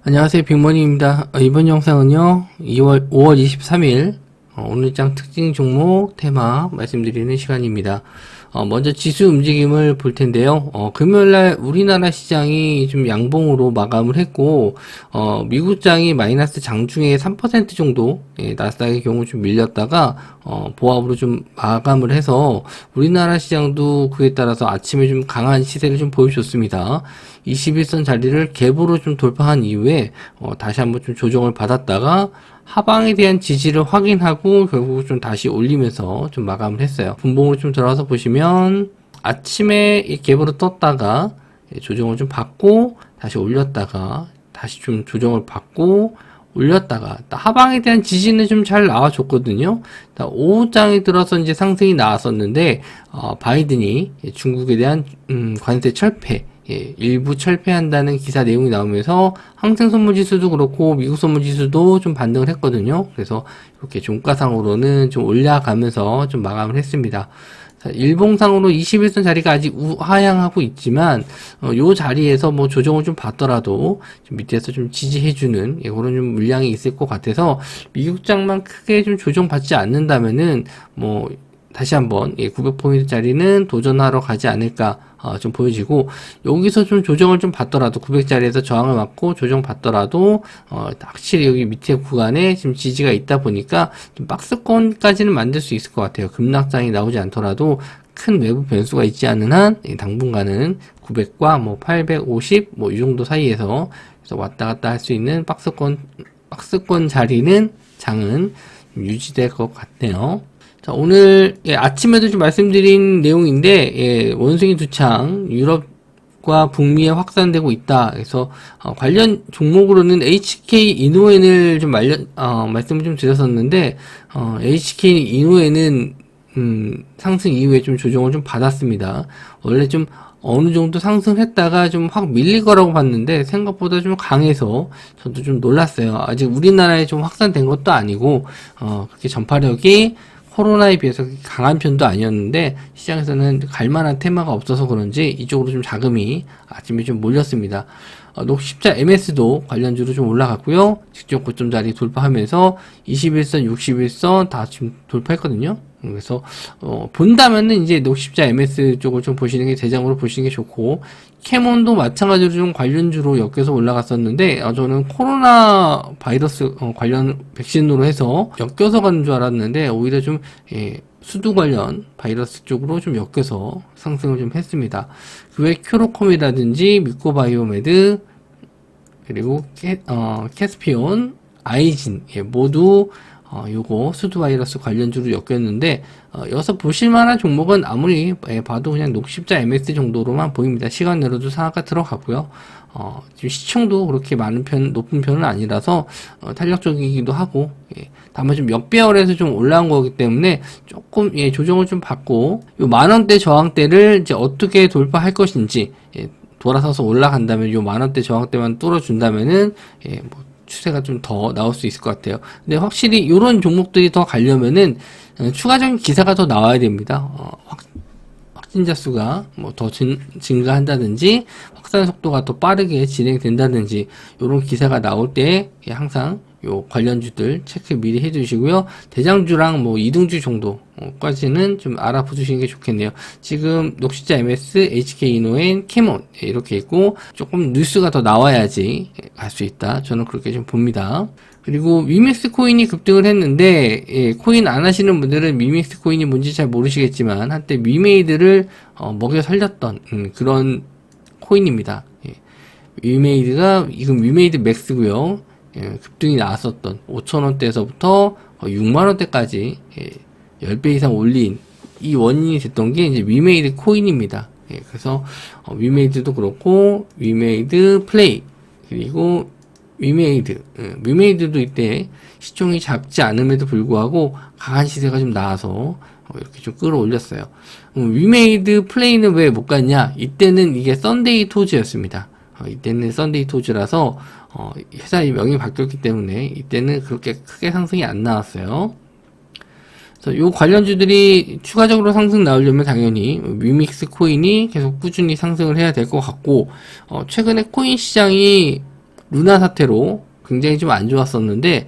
안녕하세요, 빅머니입니다. 이번 영상은요 5월 23일 오늘장 특징 종목 테마 말씀드리는 시간입니다. 먼저 지수 움직임을 볼 텐데요. 금요일날 우리나라 시장이 좀 양봉으로 마감을 했고, 미국장이 마이너스 장중에 3% 정도, 나스닥의 경우 좀 밀렸다가, 보합으로 좀 마감을 해서, 우리나라 시장도 그에 따라서 아침에 좀 강한 시세를 좀 보여줬습니다. 21선 자리를 갭으로 좀 돌파한 이후에, 다시 한번 좀 조정을 받았다가, 하방에 대한 지지를 확인하고 결국 좀 다시 올리면서 좀 마감을 했어요. 분봉으로 좀 들어가서 보시면 아침에 이 갭으로 떴다가 조정을 좀 받고 다시 올렸다가 다시 좀 조정을 받고 올렸다가 하방에 대한 지지는 좀 잘 나와줬거든요. 오후장에 들어서 이제 상승이 나왔었는데 바이든이 중국에 대한 관세 철폐 일부 철폐한다는 기사 내용이 나오면서 항생 선물지수도 그렇고 미국 선물지수도 좀 반등을 했거든요. 그래서 이렇게 종가상으로는 좀 올라가면서 좀 마감을 했습니다. 자, 일봉상으로 21선 자리가 아직 하향하고 있지만 요 자리에서 뭐 조정을 좀 받더라도 좀 밑에서 좀 지지해주는 그런 좀 물량이 있을 것 같아서 미국장만 크게 좀 조정받지 않는다면은 뭐 다시 한번 900포인트짜리는 도전하러 가지 않을까 좀 보여지고, 여기서 좀 조정을 좀 받더라도 900짜리에서 저항을 맞고 조정 받더라도 확실히 여기 밑에 구간에 지금 지지가 있다 보니까 좀 박스권까지는 만들 수 있을 것 같아요. 급락장이 나오지 않더라도 큰 외부 변수가 있지 않은 한 당분간은 900과 뭐 850 뭐 이 정도 사이에서 왔다 갔다 할 수 있는 박스권 자리는 장은 유지될 것 같네요. 자, 오늘 아침에도 좀 말씀드린 내용인데 원숭이 두창 유럽과 북미에 확산되고 있다. 그래서 관련 종목으로는 HK 이노엔을 좀 말씀을 좀 드렸었는데 HK 이노엔은 상승 이후에 좀 조정을 좀 받았습니다. 원래 좀 어느 정도 상승했다가 좀 확 밀릴 거라고 봤는데 생각보다 좀 강해서 저도 좀 놀랐어요. 아직 우리나라에 좀 확산된 것도 아니고 그렇게 전파력이 코로나에 비해서 강한 편도 아니었는데 시장에서는 갈만한 테마가 없어서 그런지 이쪽으로 좀 자금이 아침에 좀 몰렸습니다. 녹십자 MS도 관련주로 좀 올라갔고요. 직전 고점 자리 돌파하면서 21선, 61선 다 지금 돌파했거든요. 그래서 본다면은 이제 녹십자 MS 쪽을 좀 보시는 게 대장으로 보시는 게 좋고, 캐몬도 마찬가지로 좀 관련주로 엮여서 올라갔었는데 저는 코로나 바이러스 관련 백신으로 해서 엮여서 가는 줄 알았는데 오히려 좀 수두 관련 바이러스 쪽으로 좀 엮여서 상승을 좀 했습니다. 그 외 큐로콤이라든지 미코바이오메드 그리고 캐스피온, 아이진 모두 요거 수두 바이러스 관련주로 엮였는데 여기서 보실만한 종목은 아무리 봐도 그냥 녹십자 MS 정도로만 보입니다. 시간 내로도 상한가 들어가고요. 지금 시총도 그렇게 높은 편은 아니라서 탄력적이기도 하고, 다만 좀 역배열에서 좀 올라온 거기 때문에 조금 조정을 좀 받고 요 만원대 저항대를 이제 어떻게 돌파할 것인지 돌아서서 올라간다면 요 만원대 저항대만 뚫어준다면은 뭐 추세가 좀 더 나올 수 있을 것 같아요. 근데 확실히 이런 종목들이 더 가려면은 추가적인 기사가 더 나와야 됩니다. 확진자 수가 뭐 더 증가한다든지 확산 속도가 더 빠르게 진행된다든지 이런 기사가 나올 때 항상 요 관련주들 체크 미리 해주시고요. 대장주랑 뭐 이등주 정도까지는 좀 알아보시는 게 좋겠네요. 지금 녹십자 MS, HK 이노엔, 캐몬 이렇게 있고 조금 뉴스가 더 나와야지 갈 수 있다. 저는 그렇게 좀 봅니다. 그리고 위믹스 코인이 급등을 했는데 코인 안 하시는 분들은 위믹스 코인이 뭔지 잘 모르시겠지만 한때 위메이드를 먹여 살렸던 그런 코인입니다. 위메이드가 지금 위메이드 맥스고요. 급등이 나왔었던 5,000원대에서부터 6만원대까지 10배 이상 올린 이 원인이 됐던 게 이제 위메이드 코인입니다. 그래서 위메이드도 그렇고 위메이드 플레이 그리고 위메이드도 이때 시총이 작지 않음에도 불구하고 강한 시세가 좀 나와서 이렇게 좀 끌어올렸어요. 위메이드 플레이는 왜 못 갔냐? 이때는 이게 썬데이 토즈였습니다. 이때는 썬데이 토즈라서 회사의 명이 바뀌었기 때문에 이때는 그렇게 크게 상승이 안 나왔어요. 그래서 요 관련주들이 추가적으로 상승 나오려면 당연히 위믹스 코인이 계속 꾸준히 상승을 해야 될 것 같고 최근에 코인 시장이 루나 사태로 굉장히 좀 안 좋았었는데,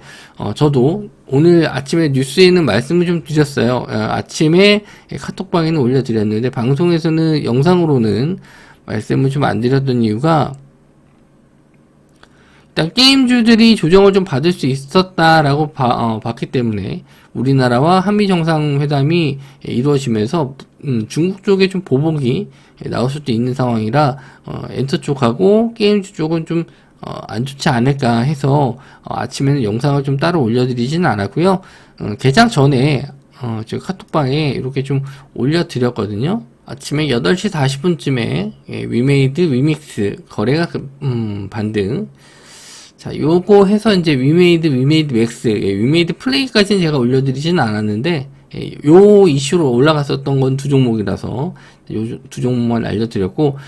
저도 오늘 아침에 뉴스에는 말씀을 좀 드렸어요. 아침에 카톡방에는 올려드렸는데, 방송에서는 영상으로는 말씀을 좀 안 드렸던 이유가, 일단 게임주들이 조정을 좀 받을 수 있었다라고 봤기 때문에 우리나라와 한미 정상회담이 이루어지면서 중국 쪽에 좀 보복이 나올 수도 있는 상황이라 엔터 쪽하고 게임주 쪽은 좀 안 좋지 않을까 해서 아침에는 영상을 좀 따로 올려드리지는 않았고요. 개장 전에 저 카톡방에 이렇게 좀 올려드렸거든요. 아침에 8시 40분쯤에 위메이드 위믹스 거래가 반등. 자, 요거 해서 이제 위메이드 맥스, 위메이드 플레이까지는 제가 올려드리지는 않았는데, 요 이슈로 올라갔었던 건 두 종목이라서, 요 두 종목만 알려드렸고,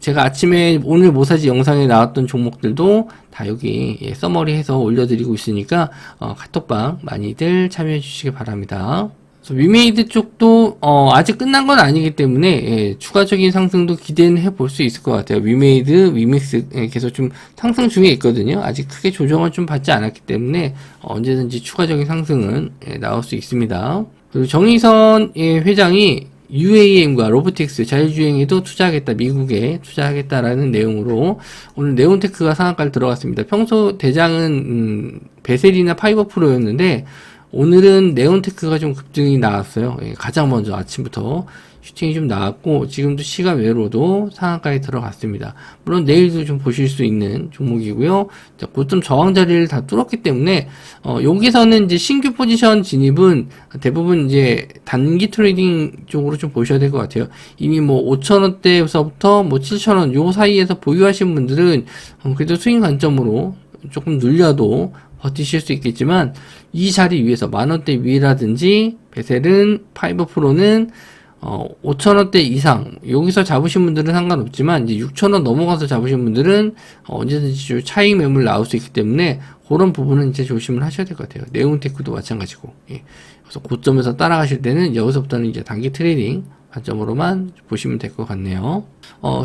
제가 아침에 오늘 모사지 영상에 나왔던 종목들도 다 여기 서머리 해서 올려드리고 있으니까, 카톡방 많이들 참여해 주시기 바랍니다. 위메이드 쪽도 아직 끝난 건 아니기 때문에 추가적인 상승도 기대는 해볼 수 있을 것 같아요. 위메이드, 위믹스 계속 좀 상승 중에 있거든요. 아직 크게 조정을 좀 받지 않았기 때문에 언제든지 추가적인 상승은 나올 수 있습니다. 그리고 정의선 회장이 UAM과 로보틱스 자율주행에도 투자하겠다, 미국에 투자하겠다라는 내용으로 오늘 네온테크가 상한가를 들어갔습니다. 평소 대장은 베셀이나 파이버 프로였는데 오늘은 네온테크가 좀 급등이 나왔어요. 가장 먼저 아침부터 슈팅이 좀 나왔고 지금도 시간 외로도 상한가에 들어갔습니다. 물론 내일도 좀 보실 수 있는 종목이고요. 고점 저항 자리를 다 뚫었기 때문에 여기서는 이제 신규 포지션 진입은 대부분 이제 단기 트레이딩 쪽으로 좀 보셔야 될 것 같아요. 이미 뭐 5,000원대에서부터 뭐 7,000원 요 사이에서 보유하신 분들은 그래도 스윙 관점으로 조금 눌려도 버티실 수 있겠지만 이 자리 위에서 만원대 위라든지 베셀은 파이버 프로는 5,000원대 이상 여기서 잡으신 분들은 상관없지만 이제 6,000원 넘어가서 잡으신 분들은 언제든지 차익 매물 나올 수 있기 때문에 그런 부분은 이제 조심을 하셔야 될 것 같아요. 네온테크도 마찬가지고. 그래서 고점에서 따라가실 때는 여기서부터는 이제 단기 트레이딩 관점으로만 보시면 될 것 같네요.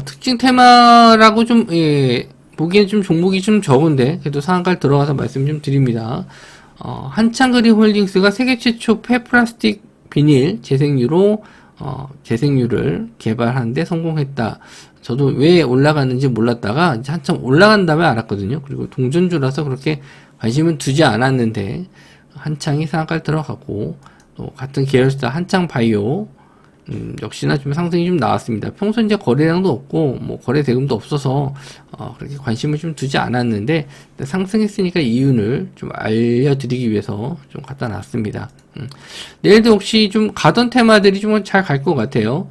특징 테마라고 좀 보기엔 좀 종목이 좀 적은데 그래도 상한가를 들어가서 말씀 좀 드립니다. 한창그리 홀딩스가 세계 최초 폐플라스틱 비닐 재생유로 재생유를 개발하는데 성공했다. 저도 왜 올라갔는지 몰랐다가 이제 한참 올라간 다음에 알았거든요. 그리고 동전주라서 그렇게 관심은 두지 않았는데 한창이 상한가를 들어가고 또 같은 계열사 한창 바이오 역시나 좀 상승이 좀 나왔습니다. 평소 이제 거래량도 없고, 뭐, 거래 대금도 없어서, 그렇게 관심을 좀 두지 않았는데, 상승했으니까 이윤을 좀 알려드리기 위해서 좀 갖다 놨습니다. 내일도 혹시 좀 가던 테마들이 좀 잘 갈 것 같아요.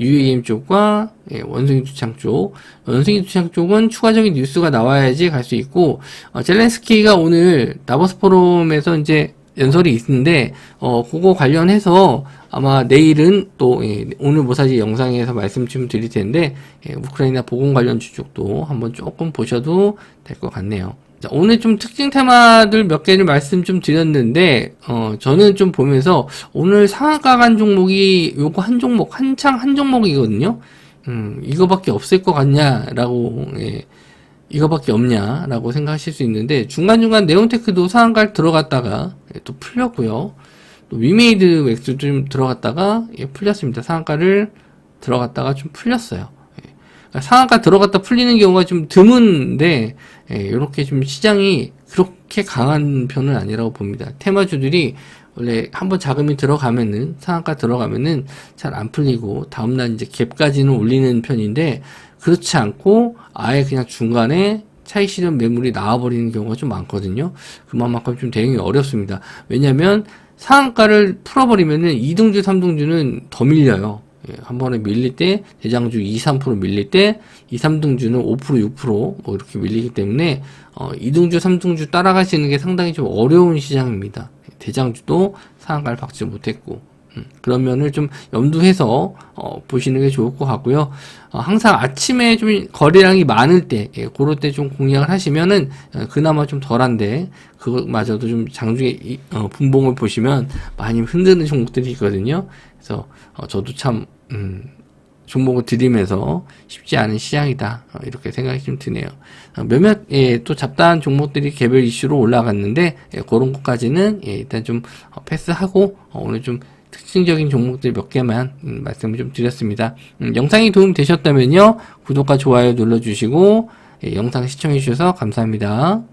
UAM 쪽과 원숭이 두창 쪽. 원숭이 두창 쪽은 추가적인 뉴스가 나와야지 갈 수 있고, 젤렌스키가 오늘 다보스 포럼에서 이제 연설이 있는데 그거 관련해서 아마 내일은 또 오늘 모사지 영상에서 말씀 좀 드릴 텐데 우크라이나 보건 관련 주쪽도 한번 조금 보셔도 될 것 같네요. 자, 오늘 좀 특징 테마들 몇 개를 말씀 좀 드렸는데 저는 좀 보면서 오늘 상한가 간 종목이 요거 한 종목 한창 한 종목이거든요. 이거밖에 없을 것 같냐라고 이거밖에 없냐라고 생각하실 수 있는데 중간중간 네온테크도 상한가를 들어갔다가 또 풀렸고요. 또 위메이드 맥스도 좀 들어갔다가 풀렸습니다. 상한가를 들어갔다가 좀 풀렸어요. 그러니까 상한가 들어갔다 풀리는 경우가 좀 드문데 이렇게 좀 시장이 그렇게 강한 편은 아니라고 봅니다. 테마주들이 원래 한번 자금이 들어가면은 상한가 들어가면은 잘 안 풀리고 다음날 이제 갭까지는 올리는 편인데 그렇지 않고 아예 그냥 중간에 차익 실현 매물이 나와버리는 경우가 좀 많거든요. 그만큼 좀 대응이 어렵습니다. 왜냐면 상한가를 풀어버리면은 2등주, 3등주는 더 밀려요. 한 번에 밀릴 때 대장주 2, 3% 밀릴 때 2, 3등주는 5%, 6% 뭐 이렇게 밀리기 때문에 2등주, 3등주 따라가시는 게 상당히 좀 어려운 시장입니다. 대장주도 상한가를 받지 못했고 그런 면을 좀 염두해서 보시는 게 좋을 것 같고요. 항상 아침에 좀 거래량이 많을 때 그럴 때 좀 공략을 하시면은 그나마 좀 덜한데 그것마저도 좀 장중에 분봉을 보시면 많이 흔드는 종목들이 있거든요. 그래서 저도 참 종목을 드리면서 쉽지 않은 시장이다. 이렇게 생각이 좀 드네요. 몇몇, 예, 또 잡다한 종목들이 개별 이슈로 올라갔는데, 예, 그런 것까지는, 예, 일단 좀 패스하고, 오늘 좀 특징적인 종목들 몇 개만 말씀을 좀 드렸습니다. 영상이 도움 되셨다면요, 구독과 좋아요 눌러주시고, 예, 영상 시청해주셔서 감사합니다.